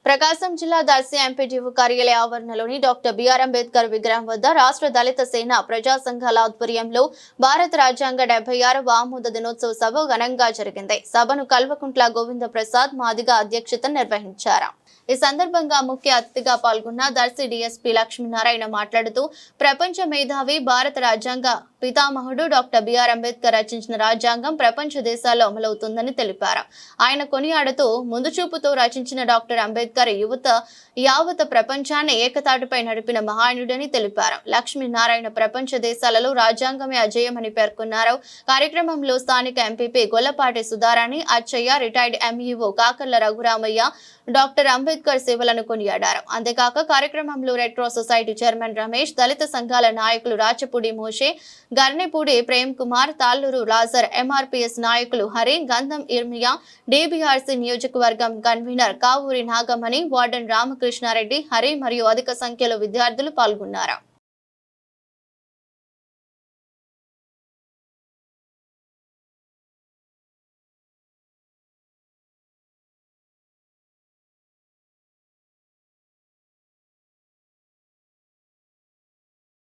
ప్రకాశం జిల్లా దర్శి ఎంపీడీఓ కార్యాలయ ఆవరణలోని doctor BR Ambedkar విగ్రహం వద్ద రాష్ట్ర దళిత సేన ప్రజా సంఘాల ఆధ్వర్యంలో భారత రాజ్యాంగ 76వ ఆమోద దినోత్సవ సభ ఘనంగా జరిగింది. సభను కల్వకుంట్ల గోవింద ప్రసాద్ మాదిగ అధ్యక్షత నిర్వహించారు. ఈ సందర్భంగా ముఖ్య అతిథిగా పాల్గొన్న దర్శి డీఎస్పీ లక్ష్మీనారాయణ మాట్లాడుతూ ప్రపంచ మేధావి భారత రాజ్యాంగ పితామహుడు డాక్టర్ బిఆర్ అంబేద్కర్ రచించిన రాజ్యాంగం ప్రపంచ దేశాల్లో అమలవుతుందని తెలిపారు. ఆయన కొనియాడుతూ ముందు చూపుతో రచించిన డాక్టర్ అంబేద్కర్ యావత ప్రపంచాన్ని ఏకతాటిపై నడిపిన మహానుడని తెలిపారు. లక్ష్మీనారాయణ ప్రపంచ దేశాలలో రాజ్యాంగమే అజేయమని పేర్కొన్నారు. కార్యక్రమంలో స్థానిక MPP Gollapati Sudharani, Achchayya, retired MEO Kakarla Raghuramayya doctor Ambedkar సేవలను కొనియాడారు. అంతేకాక కార్యక్రమంలో red cross society chairman Ramesh, దళిత సంఘాల నాయకులు Rachapudi Moshe, Garnepudi Prem Kumar, Talluru Lazar, MRPS నాయకులు హరి, గంధం ఇర్మియా, డీబీఆర్సీ నియోజకవర్గం కన్వీనర్ కావూరి నాగమణి, వార్డెన్ రామకృష్ణారెడ్డి, హరి మరియు అధిక సంఖ్యలో విద్యార్థులు పాల్గొన్నారు.